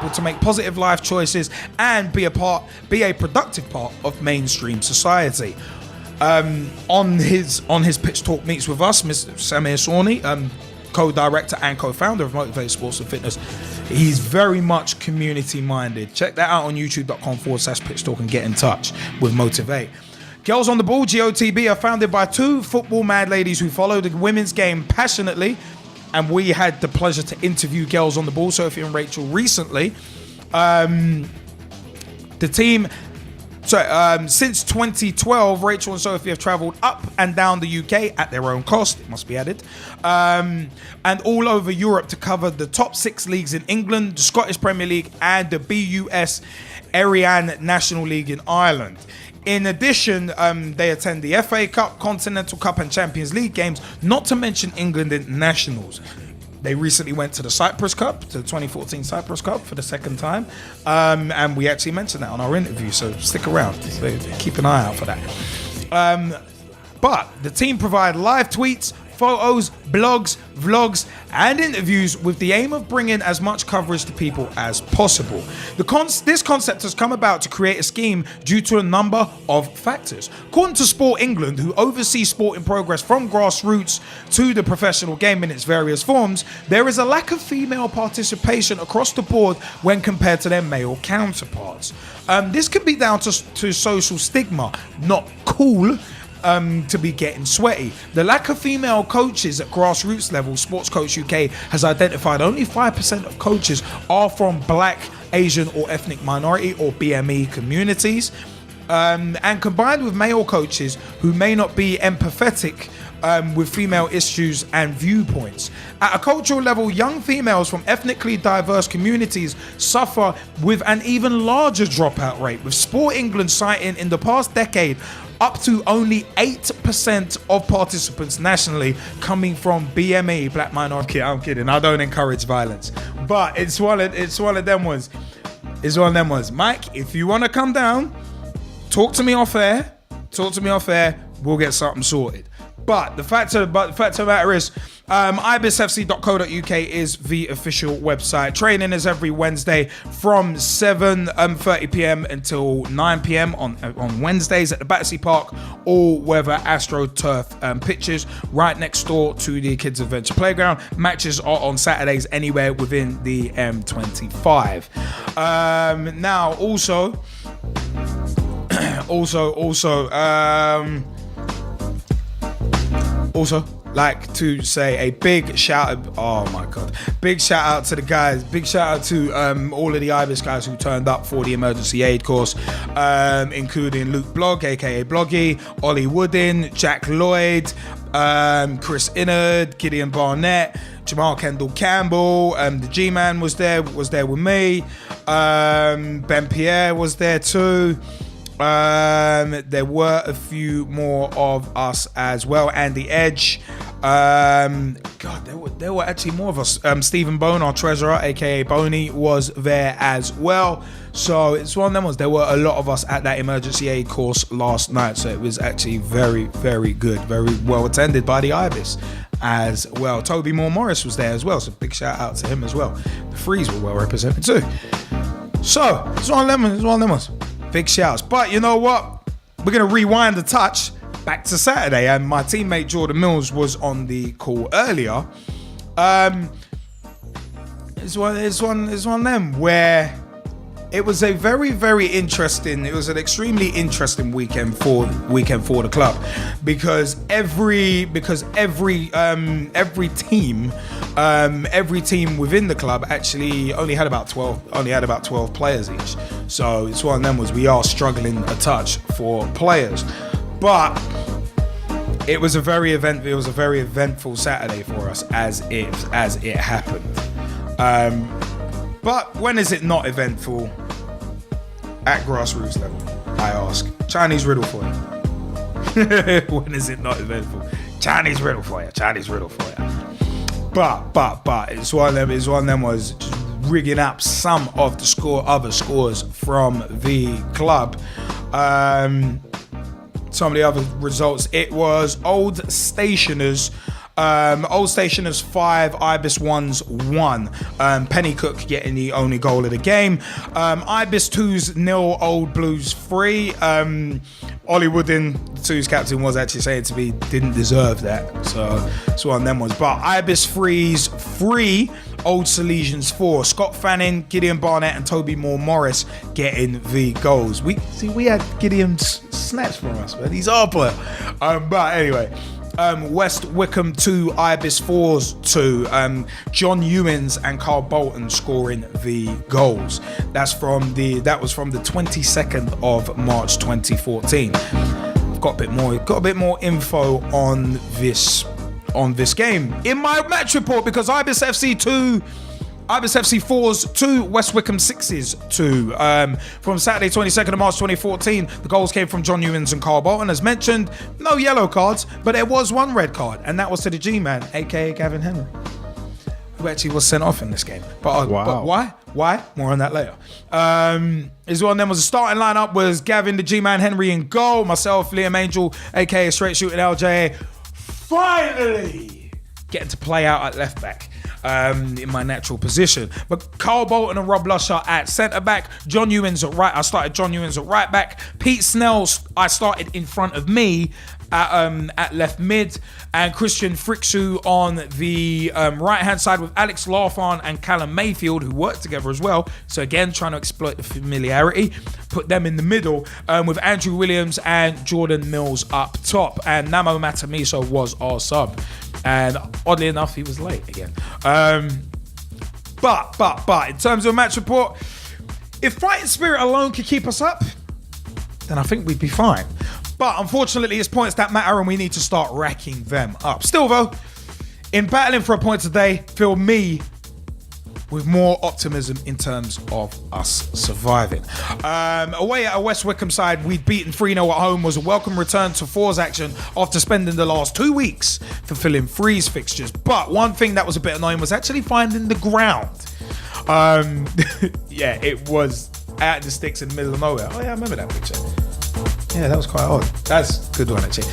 people to make positive life choices and be a productive part of mainstream society. On his pitch talk meets with us, Mr. Samir Sawney, co-director and co-founder of Motivate Sports and Fitness. He's very much community minded. Check that out on youtube.com/pitch talk and get in touch with Motivate. Girls on the Ball, GOTB, are founded by two football mad ladies who follow the women's game passionately, and we had the pleasure to interview Girls on the Ball, Sophie and Rachel, recently. The team, since 2012, Rachel and Sophie have travelled up and down the UK at their own cost, it must be added, and all over Europe to cover the top 6 leagues in England, the Scottish Premier League, and the BUS Ariane National League in Ireland. In addition, they attend the FA Cup, Continental Cup and Champions League games, not to mention England internationals. They recently went to the Cyprus Cup, to the 2014 Cyprus Cup for the second time. And we actually mentioned that on our interview, so stick around. Keep an eye out for that. But the team provide live tweets, photos, blogs, vlogs, and interviews with the aim of bringing as much coverage to people as possible. This concept has come about to create a scheme due to a number of factors. According to Sport England, who oversees sporting progress from grassroots to the professional game in its various forms, there is a lack of female participation across the board when compared to their male counterparts. This could be down to social stigma, not cool, to be getting sweaty. The lack of female coaches at grassroots level, Sports Coach UK has identified only 5% of coaches are from Black, Asian or ethnic minority or BME communities. And combined with male coaches who may not be empathetic with female issues and viewpoints. At a cultural level, young females from ethnically diverse communities suffer with an even larger dropout rate, with Sport England citing in the past decade up to only 8% of participants nationally coming from BME, Black minority. I'm kidding, I don't encourage violence, but it's one of them ones. Mike, if you want to come down, talk to me off air, we'll get something sorted. But the fact of the matter is, ibisfc.co.uk is the official website. Training is every Wednesday from 7:30 p.m. until 9 p.m. on Wednesdays at the Battersea Park all-weather astro turf pitches right next door to the Kids Adventure Playground. Matches are on Saturdays anywhere within the M25. Now, also, like to say a big shout out to the guys, big shout out to all of the Ibis guys who turned up for the emergency aid course, including Luke Blogg, aka Bloggy, Ollie Woodin, Jack Lloyd, Chris Innard, Gideon Barnett, Jamal Kendall Campbell, the G-Man was there with me, Ben Pierre was there too. There were a few more of us as well. Andy Edge. There were actually more of us. Stephen Bone, our treasurer, aka Boney, was there as well. So it's one of them ones. There were a lot of us at that emergency aid course last night. So it was actually very, very good. Very well attended by the Ibis as well. Toby Moore Morris was there as well. So big shout out to him as well. The Frees were well represented too. So it's one of them ones. Big shouts. But you know what? We're going to rewind the touch back to Saturday. And my teammate Jordan Mills was on the call earlier. It's one of them where it was a very, very interesting, it was an extremely interesting weekend for the club because every team within the club actually only had about 12 players each. So it's one of them was we are struggling a touch for players. But it was a very eventful Saturday for us as it happened. But when is it not eventful at grassroots level, I ask? Chinese riddle for you. When is it not eventful? Chinese riddle for you. But it's one of them was just rigging up some of the other scores from the club. Some of the other results. It was Old Stationers Old Stationers 5, Ibis 1's 1. Penny Cook getting the only goal of the game. Ibis 2's 0, Old Blues 3. Ollie Woodin, the 2's captain, was actually saying to me, didn't deserve that. So it's one of them ones. But Ibis 3's 3, Old Salesians 4. Scott Fanning, Gideon Barnett, and Toby Moore Morris getting the goals. We had Gideon snatched from us, but he's our player. But anyway. West Wickham 2, Ibis 4's 2. John Ewins and Carl Bolton scoring the goals. That was from the 22nd of March 2014. I've got a bit more info on this game in my match report, because Ibis FC 2, Ibis FC 4's 2, West Wickham 6's 2. From Saturday 22nd of March 2014, the goals came from John Ewins and Carl Bolton. As mentioned, no yellow cards, but there was one red card, and that was to the G-Man, aka Gavin Henry, who actually was sent off in this game. But why? Why? More on that later. Is one of them was the starting lineup was Gavin, the G-Man, Henry in goal, myself, Liam Angel, aka Straight Shooting LJ, finally getting to play out at left back. In my natural position. But Carl Bolton and Rob Lusher at centre back, John Ewins at right. I started John Ewins at right back. Pete Snell, I started in front of me at left mid, and Christian Frixu on the right hand side with Alex Larfan and Callum Mayfield, who worked together as well. So again, trying to exploit the familiarity. Put them in the middle with Andrew Williams and Jordan Mills up top, and Namo Matamiso was our sub. And oddly enough, he was late again. But in terms of a match report, if fighting spirit alone could keep us up, then I think we'd be fine. But unfortunately, it's points that matter, and we need to start racking them up. Still though, in battling for a point today, fill me with more optimism in terms of us surviving. Away at a West Wickham side, we'd beaten 3-0 at home, was a welcome return to fours action after spending the last 2 weeks fulfilling freeze fixtures. But one thing that was a bit annoying was actually finding the ground. Yeah, it was out in the sticks in the middle of nowhere. Oh yeah, I remember that picture. Yeah, that was quite odd. That's a good one actually.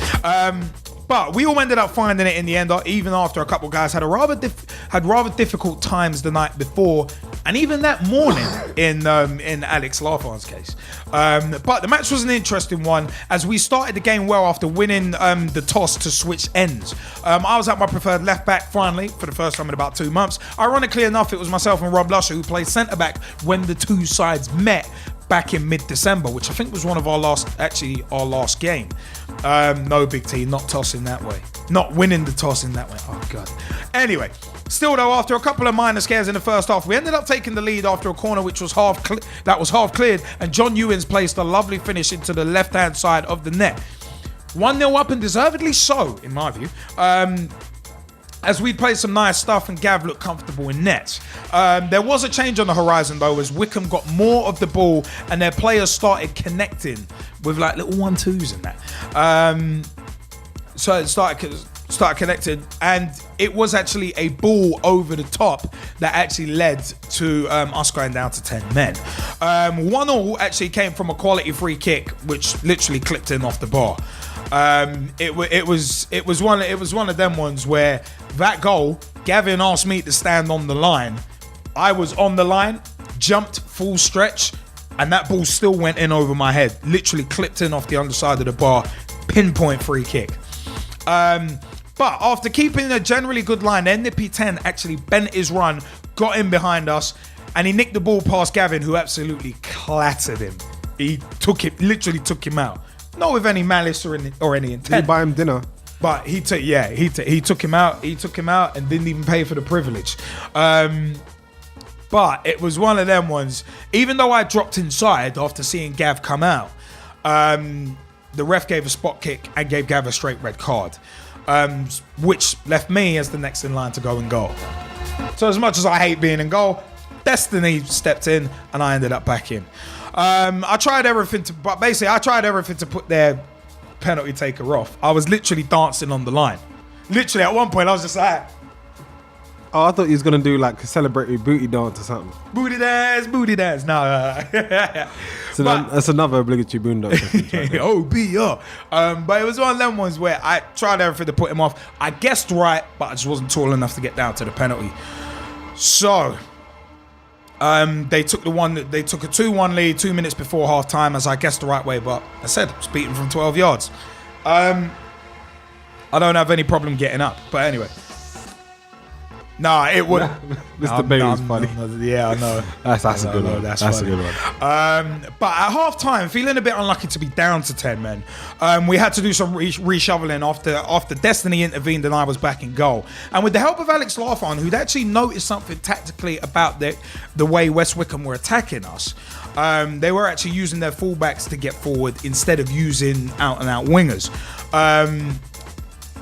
But we all ended up finding it in the end, even after a couple of guys had rather difficult times the night before, and even that morning in Alex Larfan's case. But the match was an interesting one, as we started the game well after winning the toss to switch ends. I was at my preferred left back finally for the first time in about 2 months. Ironically enough, it was myself and Rob Lusher who played centre back when the two sides met back in mid-December, which I think was one of our last game. No big T, not tossing that way. Not winning the toss in that way. Oh, God. Anyway, still though, after a couple of minor scares in the first half, we ended up taking the lead after a corner which was half cleared, and John Ewins placed a lovely finish into the left-hand side of the net. 1-0 up, and deservedly so, in my view. As we played some nice stuff and Gav looked comfortable in nets. There was a change on the horizon though, as Wickham got more of the ball and their players started connecting with like little 1-2s and that. So it started connecting, and it was actually a ball over the top that actually led to us going down to 10 men. 1-1 actually came from a quality free kick which literally clipped in off the bar. It was one of them ones where that goal, Gavin asked me to stand on the line. I was on the line, jumped full stretch, and that ball still went in over my head. Literally clipped in off the underside of the bar. Pinpoint free kick. But after keeping a generally good line, then the P10 actually bent his run, got in behind us, and he nicked the ball past Gavin, who absolutely clattered him. He literally took him out. Not with any malice or any intent. Did he buy him dinner? But he took him out. He took him out and didn't even pay for the privilege. But it was one of them ones. Even though I dropped inside after seeing Gav come out, the ref gave a spot kick and gave Gav a straight red card, which left me as the next in line to go and goal. So as much as I hate being in goal, Destiny stepped in and I ended up back in. I tried everything to put their penalty taker off. I was literally dancing on the line. Literally, at one point, I was just like, Oh, I thought he was going to do like a celebratory booty dance or something. Booty dance. No. So that's another obligatory boondocks. Oh, but it was one of them ones where I tried everything to put him off. I guessed right, but I just wasn't tall enough to get down to the penalty. So they took a 2-1 lead 2 minutes before half time, as I guessed the right way, but I said it was beaten from 12 yards. I don't have any problem getting up, but anyway. Nah, it would. Mr. Bailey's funny. Yeah, I know. That's a good one. That's a good one. But at half time, feeling a bit unlucky to be down to 10 men, we had to do some reshoveling after Destiny intervened and I was back in goal. And with the help of Alex Laugharn, who'd actually noticed something tactically about the way West Wickham were attacking us, they were actually using their fullbacks to get forward instead of using out-and-out wingers.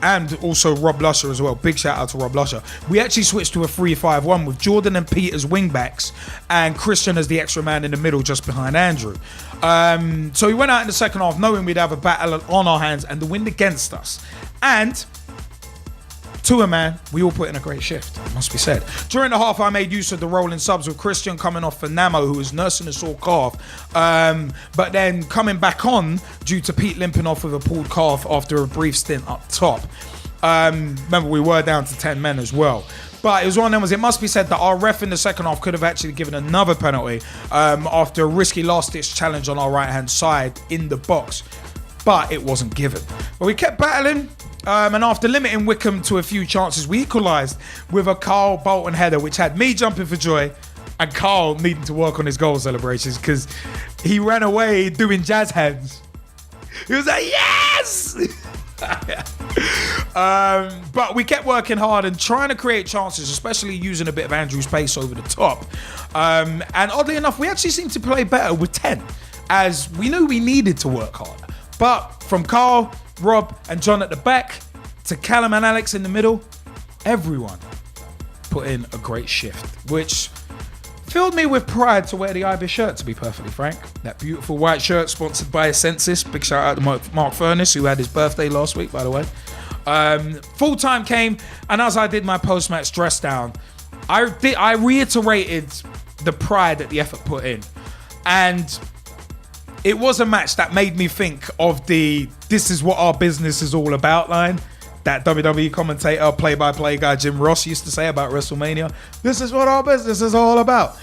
And also Rob Lusher as well. Big shout out to Rob Lusher. We actually switched to a 3-5-1 with Jordan and Pete as wingbacks and Christian as the extra man in the middle just behind Andrew. So we went out in the second half knowing we'd have a battle on our hands and the wind against us. And to a man, we all put in a great shift, must be said. During the half, I made use of the rolling subs with Christian coming off for Namo, who was nursing a sore calf, but then coming back on due to Pete limping off with a pulled calf after a brief stint up top. Remember, we were down to 10 men as well. But it was one of them, it must be said that our ref in the second half could have actually given another penalty after a risky last-ditch challenge on our right-hand side in the box. But it wasn't given. But we kept battling. And after limiting Wickham to a few chances, we equalised with a Carl Bolton header, which had me jumping for joy and Carl needing to work on his goal celebrations because he ran away doing jazz hands. He was like, yes! But we kept working hard and trying to create chances, especially using a bit of Andrew's pace over the top. And oddly enough, we actually seemed to play better with 10, as we knew we needed to work harder. But from Carl, Rob and John at the back to Callum and Alex in the middle, everyone put in a great shift, which filled me with pride to wear the Ibis shirt, to be perfectly frank. That beautiful white shirt sponsored by Census. Big shout out to Mark Furness, who had his birthday last week, by the way. Full time came, and as I did my post-match dress down, I reiterated the pride that the effort put in. And it was a match that made me think of the "this is what our business is all about" line that WWE commentator, play-by-play guy Jim Ross used to say about WrestleMania. This is what our business is all about.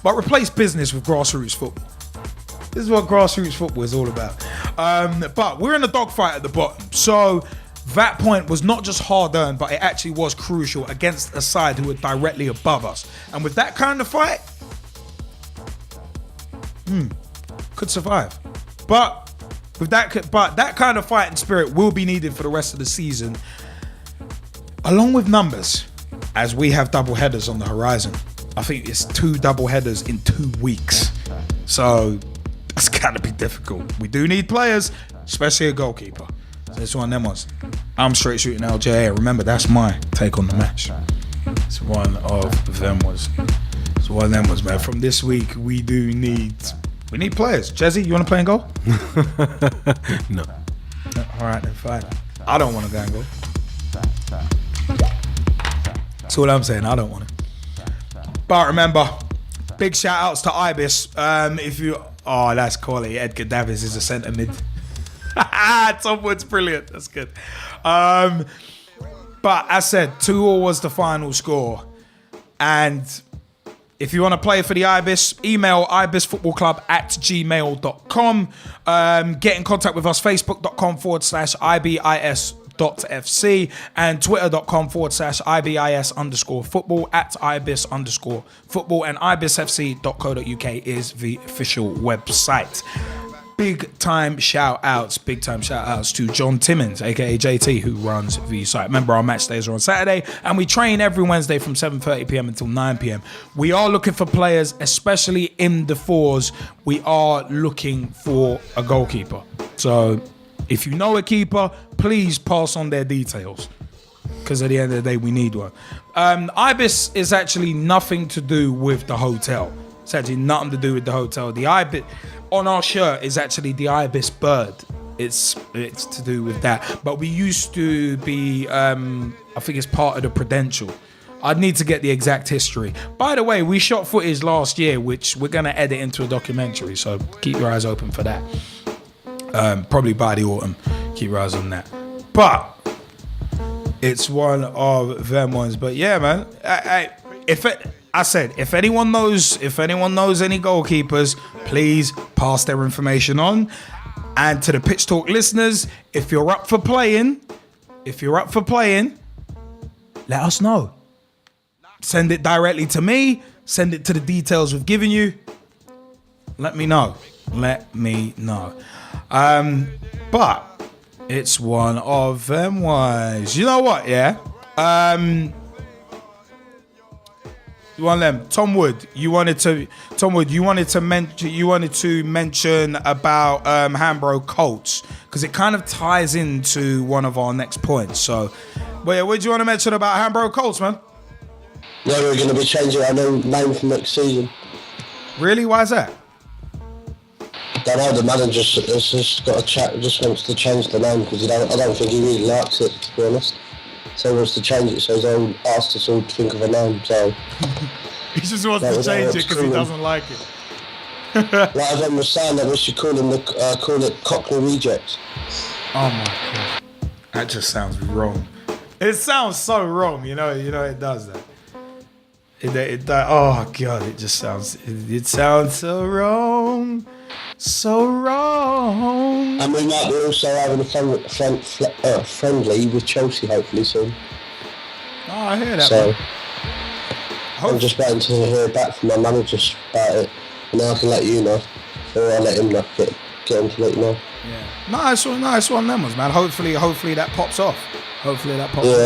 But replace business with grassroots football. This is what grassroots football is all about. But we're in a dogfight at the bottom. So that point was not just hard-earned, but it actually was crucial against a side who were directly above us. And with that kind of fight, could survive. But that kind of fighting spirit will be needed for the rest of the season, along with numbers, as we have double headers on the horizon. I think it's 2 double headers in 2 weeks, so that's gotta be difficult. We do need players, especially a goalkeeper. So it's one of them ones. I'm straight shooting LJA. Remember, that's my take on the match. It's one of them was. It's one of them ones, man. From this week, we need players. Jezzy, you want to play in goal? No. All right, then fine. I don't want to go in goal. That's all I'm saying. I don't want to. But remember, big shout outs to Ibis. That's quality. Edgar Davies is a centre mid. Tom Wood's brilliant. That's good. But as said, 2-2 was the final score. And if you want to play for the Ibis, email ibisfootballclub@gmail.com. Get in contact with us, facebook.com/IBIS.FC and twitter.com/IBIS_football @IBIS_football, and ibisfc.co.uk is the official website. Big time shout outs to John Timmins, aka JT, who runs the site. Remember, our match days are on Saturday and we train every Wednesday from 7:30 p.m. until 9 p.m. We are looking for players, especially in the fours. We are looking for a goalkeeper. So if you know a keeper, please pass on their details, because at the end of the day, we need one. Ibis is actually nothing to do with the hotel. It's actually nothing to do with the hotel. The Ibis on our shirt is actually the Ibis bird. It's to do with that. But we used to be, I think it's part of the Prudential. I'd need to get the exact history. By the way, we shot footage last year, which we're going to edit into a documentary, so keep your eyes open for that. Probably by the autumn. Keep your eyes on that. But it's one of them ones. But yeah, man. If anyone knows any goalkeepers, please pass their information on. And to the Pitch Talk listeners, if you're up for playing, let us know. Send it directly to me. Send it to the details we've given you. Let me know. But it's one of them ones. You know what? Yeah. One of them. Tom Wood. You wanted to mention about Hambro Colts because it kind of ties into one of our next points. So, but yeah, what do you want to mention about Hambro Colts, man? Yeah, we're going to be changing our name for next season. Really? Why is that? Don't know, the manager has just got a chat, just wants to change the name because I don't think he really likes it, to be honest. So he wants to change it, so he's asked us all to think of a name, so... He just wants to change it because he doesn't like it. Like everyone was saying that we should call it Cockney Rejects. Oh my God. That just sounds wrong. It sounds so wrong, you know it does that. Oh God, it sounds so wrong. So wrong. And we might be also having a friendly with Chelsea hopefully soon. Oh, I hear that. So I'm just waiting to hear back from my manager about it, and then I can let you know, or I'll let him know. Get him to let you know. Yeah. Nice one of them ones, man. Hopefully that pops off. Yeah,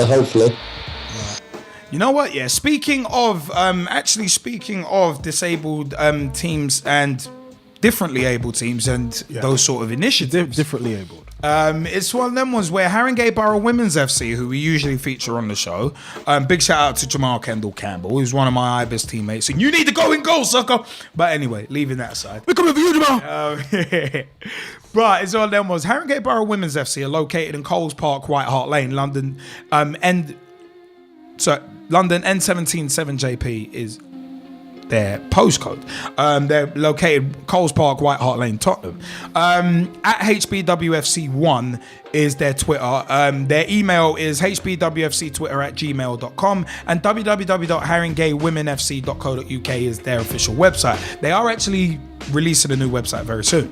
hopefully. Yeah. You know what? Yeah. Speaking of disabled teams and differently able teams and those sort of initiatives. Differently abled. It's one of them ones where Haringey Borough Women's FC, who we usually feature on the show, big shout out to Jamal Kendall Campbell, who's one of my Ibis teammates, and you need to go in goal, sucker. But anyway, leaving that aside. We're coming for you, Jamal. But it's one of them ones. Haringey Borough Women's FC are located in Goalz Park, White Hart Lane, London. London N17 7JP is their postcode. They're located Goalz Park, White Hart Lane, Tottenham. At HBWFC1 is their Twitter. Their email is hbwfctwitter@gmail.com and www.haringeywomenfc.co.uk is their official website. They are actually releasing a new website very soon.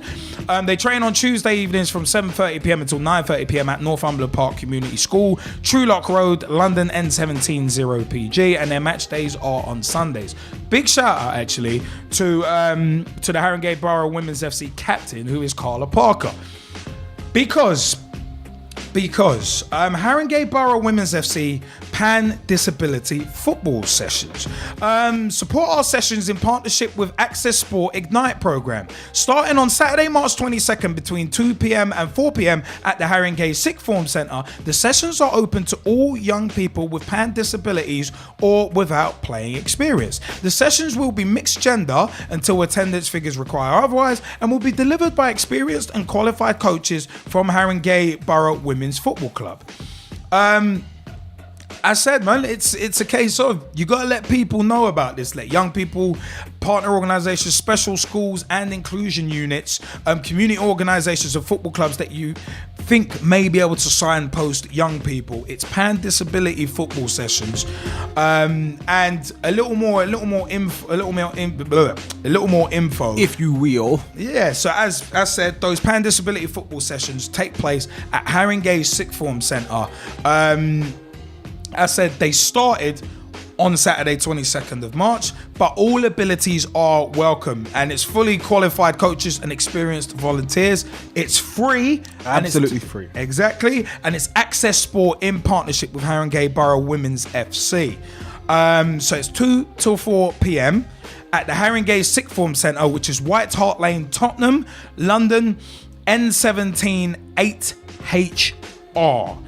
They train on Tuesday evenings from 7:30 p.m. until 9:30 p.m. at Northumberland Park Community School, Truelock Road, London N17 0PG, and their match days are on Sundays. Big shout out actually to the Haringey Borough Women's FC captain, who is Carla Parker, because Haringey Borough Women's FC Pan Disability Football Sessions. Support our sessions in partnership with Access Sport Ignite programme. Starting on Saturday, March 22nd between 2 p.m. and 4 p.m. at the Haringey Sixth Form Centre. The sessions are open to all young people with pan disabilities or without playing experience. The sessions will be mixed gender until attendance figures require otherwise and will be delivered by experienced and qualified coaches from Haringey Borough Women's Football Club. I said, man, it's a case of you gotta let people know about this. Let young people, partner organisations, special schools and inclusion units, community organisations and football clubs that you think may be able to signpost young people. It's Pan Disability Football Sessions, and a little more info, if you will. Yeah. So as I said, those Pan Disability Football Sessions take place at Haringey Sixth Form Centre. I said they started on Saturday 22nd of March, but all abilities are welcome and it's fully qualified coaches and experienced volunteers. It's free. Absolutely free. Exactly. And it's Access Sport in partnership with Haringey Borough Women's FC. So it's 2 till 4 p.m. at the Haringey Sixth Form Centre, which is White Hart Lane, Tottenham, London, N17 8HR.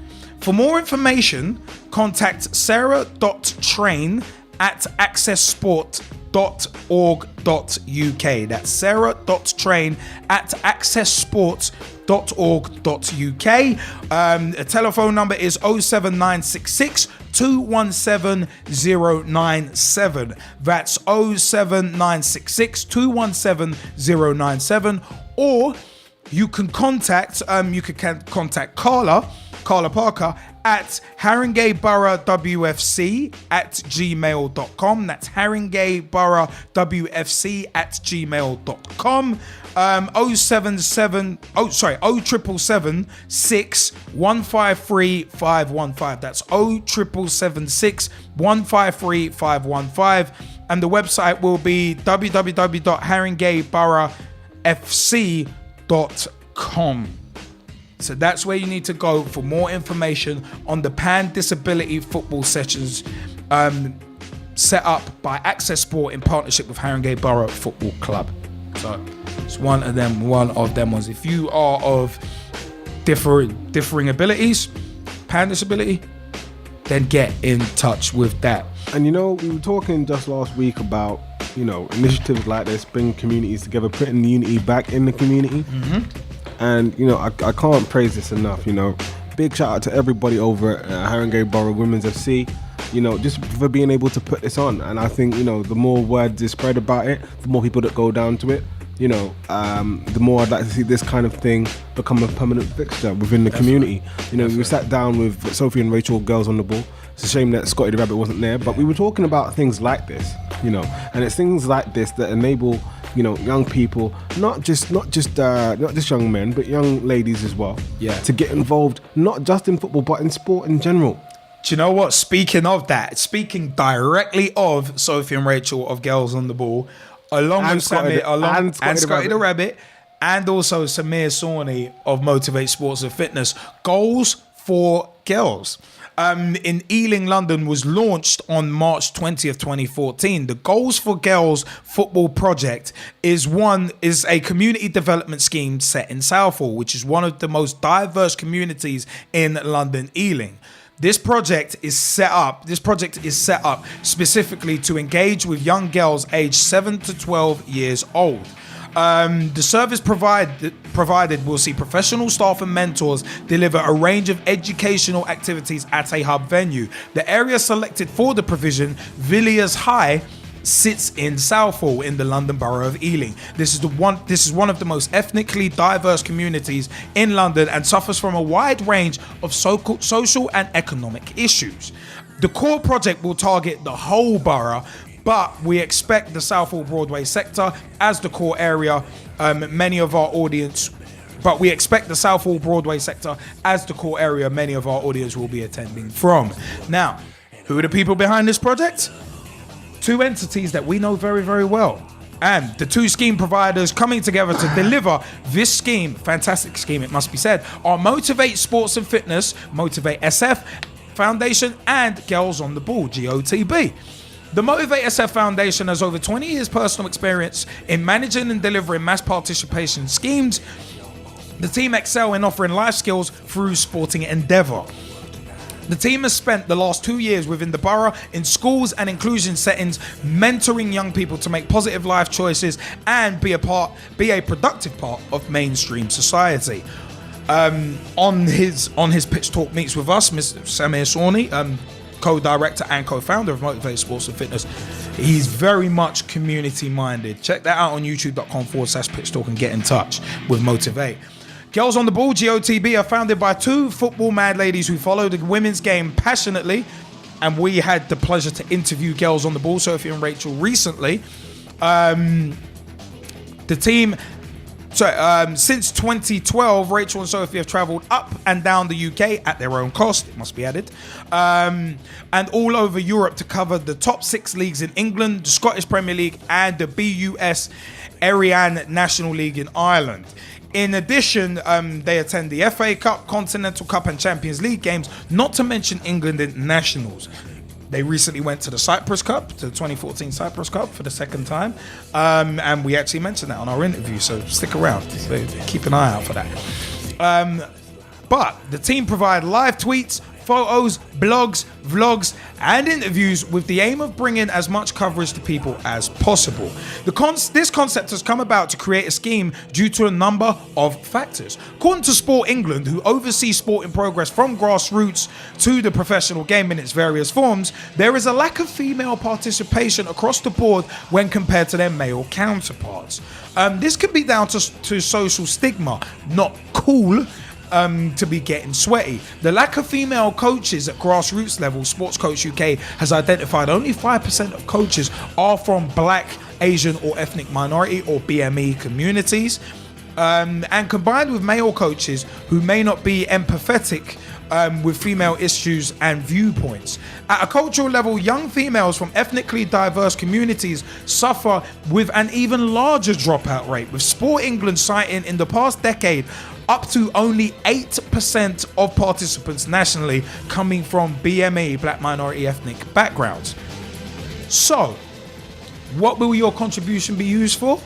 For more information, contact sarah.train@accessport.org.uk. That's sarah.train@accessport.org.uk. The telephone number is 07966 217097. That's 07966 217097. Or you can contact Carla Parker at Haringey Borough WFC at gmail.com. That's Haringey Borough WFC at gmail.com. 0777 6 153 515. That's 0776 153 515. And the website will be www.haringeyboroughfc.com. So that's where you need to go for more information on the Pan Disability football sessions set up by Access Sport in partnership with Haringey Borough Football Club. So it's one of them ones. If you are of differing abilities, Pan disability, then get in touch with that. And we were talking just last week about initiatives like this, bring communities together, putting unity back in the community. Mm-hmm. And I can't praise this enough. Big shout out to everybody over at Haringey Borough Women's FC, just for being able to put this on. And I think the more word is spread about it, the more people that go down to it, the more I'd like to see this kind of thing become a permanent fixture within the community. We sat down with Sophie and Rachel, Girls on the Ball. It's a shame that Scotty the Rabbit wasn't there, but we were talking about things like this, and it's things like this that enable young people, not just young men, but young ladies as well, to get involved, not just in football, but in sport in general. Do you know what? Speaking of that, speaking directly of Sophie and Rachel of Girls on the Ball, along with Scotty the Rabbit, and also Samir Sawney of Motivate Sports and Fitness, Goalz4Girlz. In Ealing, London, was launched on March 20th, 2014. The Goalz4Girlz football project is a community development scheme set in Southall, which is one of the most diverse communities in London, Ealing. This project is set up specifically to engage with young girls aged 7 to 12 years old. The service provided will see professional staff and mentors deliver a range of educational activities at a hub venue. The area selected for the provision, Villiers High, sits in Southall in the London Borough of Ealing. This is one of the most ethnically diverse communities in London and suffers from a wide range of social and economic issues. The core project will target the whole borough, but we expect the Southall Broadway sector as the core area. Many of our audience will be attending from. Now, who are the people behind this project? Two entities that we know very, very well. And the two scheme providers coming together to deliver this scheme, fantastic scheme it must be said, are Motivate Sports and Fitness, Motivate SF Foundation, and Girls on the Ball, GOTB. The Motivate SF Foundation has over 20 years personal experience in managing and delivering mass participation schemes. The team excel in offering life skills through sporting endeavour. The team has spent the last 2 years within the borough in schools and inclusion settings, mentoring young people to make positive life choices and be a productive part of mainstream society. On his pitch talk meets with us, Mr. Samir Sawney, co-director and co-founder of Motivate Sports and Fitness. He's very much community minded. Check that out on youtube.com/pitch talk and get in touch with Motivate. Girls on the Ball, GOTB, are founded by two football mad ladies who follow the women's game passionately, and we had the pleasure to interview Girls on the Ball, Sophie and Rachel, recently. Since 2012, Rachel and Sophie have travelled up and down the UK at their own cost, it must be added, and all over Europe to cover the top 6 leagues in England, the Scottish Premier League, and the BUS Ariane National League in Ireland. In addition, they attend the FA Cup, Continental Cup and Champions League games, not to mention England internationals. They recently went to the Cyprus Cup, to the 2014 Cyprus Cup for the second time. And we actually mentioned that on our interview, so stick around. Keep an eye out for that. But the team provide live tweets, photos, blogs, vlogs, and interviews with the aim of bringing as much coverage to people as possible. This concept has come about to create a scheme due to a number of factors. According to Sport England, who oversees sporting progress from grassroots to the professional game in its various forms, there is a lack of female participation across the board when compared to their male counterparts. This could be down to social stigma, not cool to be getting sweaty. The lack of female coaches at grassroots level, Sports Coach UK has identified only 5% of coaches are from Black, Asian or ethnic minority or BME communities. And combined with male coaches who may not be empathetic with female issues and viewpoints. At a cultural level, young females from ethnically diverse communities suffer with an even larger dropout rate, with Sport England citing in the past decade up to only 8% of participants nationally coming from BME, Black Minority Ethnic backgrounds. So, what will your contribution be used for?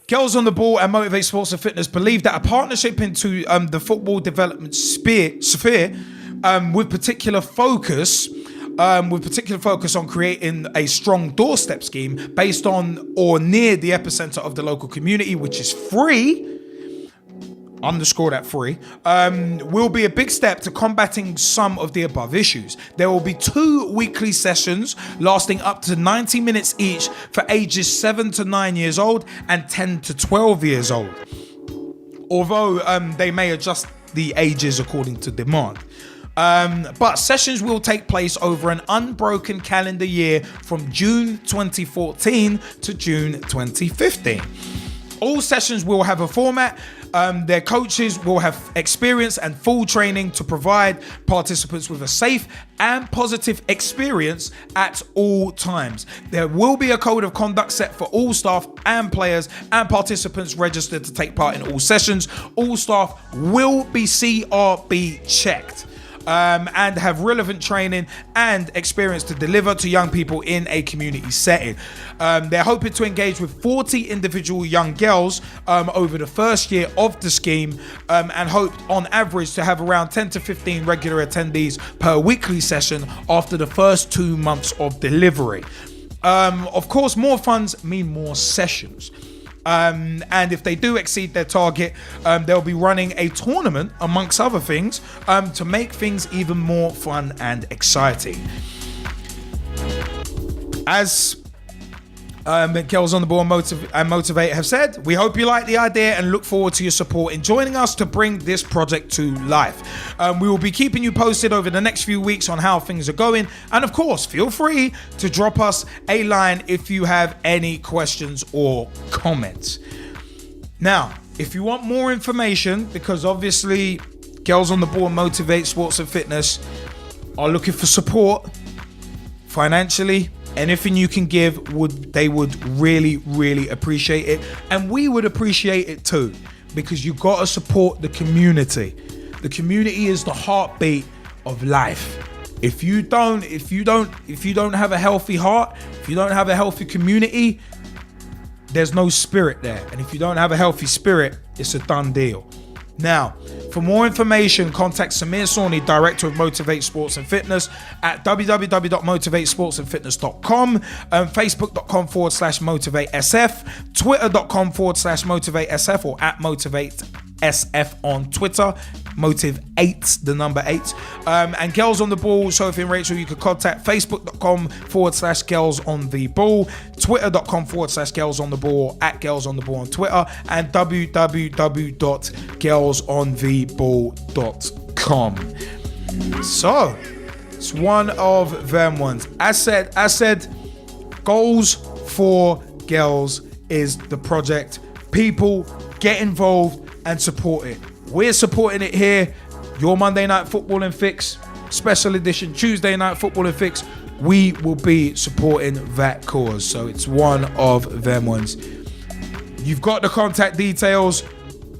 Girls on the Ball and Motivate Sports and Fitness believe that a partnership into the football development sphere with particular focus on creating a strong doorstep scheme based on or near the epicenter of the local community, which is free, underscore that free, will be a big step to combating some of the above issues. There will be 2 weekly sessions lasting up to 90 minutes each for ages 7 to 9 years old and 10 to 12 years old. Although they may adjust the ages according to demand. But sessions will take place over an unbroken calendar year from June 2014 to June 2015. All sessions will have a format. Their coaches will have experience and full training to provide participants with a safe and positive experience at all times. There will be a code of conduct set for all staff and players and participants registered to take part in all sessions. All staff will be CRB checked. And have relevant training and experience to deliver to young people in a community setting. They're hoping to engage with 40 individual young girls over the first year of the scheme and hope on average to have around 10 to 15 regular attendees per weekly session after the first 2 months of delivery. Of course, more funds mean more sessions. And if they do exceed their target, they'll be running a tournament, amongst other things, to make things even more fun and exciting. As Girls on the Ball and Motivate have said, we hope you like the idea and look forward to your support in joining us to bring this project to life. We will be keeping you posted over the next few weeks on how things are going, and of course, feel free to drop us a line if you have any questions or comments. Now, if you want more information, because obviously Girls on the Ball and Motivate Sports and Fitness are looking for support financially, anything you can give, they would really appreciate it, and we would appreciate it too, because you got to support the community. The community is the heartbeat of life. If you don't have a healthy heart, if you don't have a healthy community, there's no spirit there, and if you don't have a healthy spirit, it's a done deal. Now, for more information, contact Samir Sawney, Director of Motivate Sports and Fitness, at www.motivatesportsandfitness.com, facebook.com/motivatesf, twitter.com/motivatesf, or at motivatesf on Twitter, motive8, the number 8, and Girls on the Ball, Sophie and Rachel, you can contact facebook.com/Girls on the Ball, twitter.com/Girls on the Ball, at Girls on the Ball on Twitter, and www.girlsontheball.com. So, it's one of them ones. As said, Goalz4Girlz is the project. People, get involved and support it. We're supporting it here. Your Monday Night Football and Fix, special edition Tuesday Night Football and Fix. We will be supporting that cause. So it's one of them ones. You've got the contact details.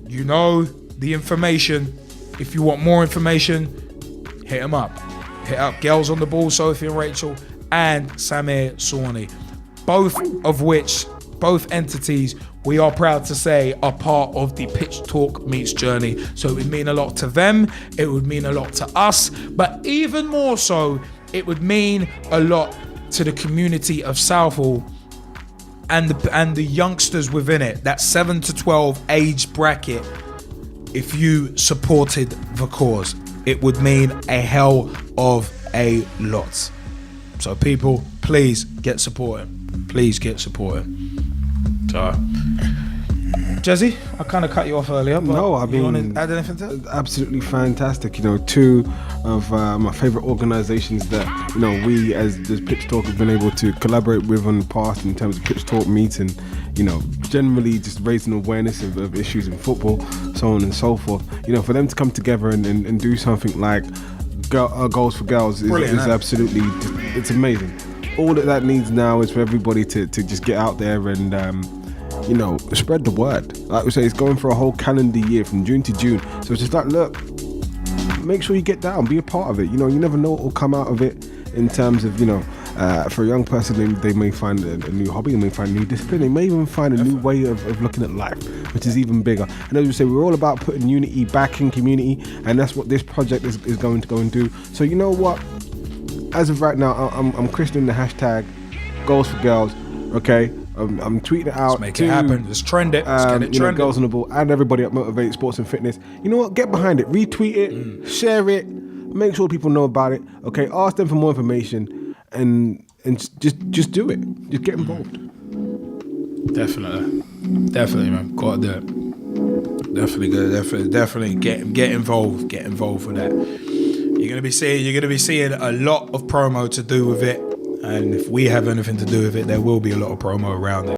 You know the information. If you want more information, hit them up. Hit up Girls on the Ball, Sophie and Rachel, and Samir Sawney. Both entities we are proud to say, are part of the Pitch Talk Meets journey. So it would mean a lot to them, it would mean a lot to us, but even more so, it would mean a lot to the community of Southall and the youngsters within it, that 7 to 12 age bracket. If you supported the cause, it would mean a hell of a lot. So people, please get supporting. Please get supporting. So, Jezzy, I kind of cut you off earlier, but No, I you want mean, to add anything to it? absolutely fantastic. You know, two of my favorite organizations that, you know, we as Pitch Talk have been able to collaborate with in the past in terms of Pitch Talk meeting, you know, generally just raising awareness of issues in football, so on and so forth. You know, for them to come together and do something like Goalz4Girlz is absolutely, it's amazing. All that needs now is for everybody to just get out there and, you know, spread the word. Like we say, it's going for a whole calendar year from June to June. So it's just like, look, make sure you get down, be a part of it. You know, you never know what will come out of it in terms of, you know, for a young person, they may find a new hobby, they may find a new discipline, they may even find a new way of looking at life, which is even bigger. And as we say, we're all about putting unity back in community, and that's what this project is going to go and do. So you know what? As of right now, I'm christening the hashtag Goalz4Girlz, okay? I'm tweeting it out. Let's make it happen. Let's trend it. Let's get it you know, trending. Girls on the Ball and everybody at Motivate Sports and Fitness. You know what? Get behind it. Retweet it. Share it. Make sure people know about it. Okay? Ask them for more information and just do it. Just get involved. Definitely, man. Gotta do it. Definitely good. Definitely get involved. Get involved with that. You're gonna be seeing a lot of promo to do with it. And if we have anything to do with it, there will be a lot of promo around it.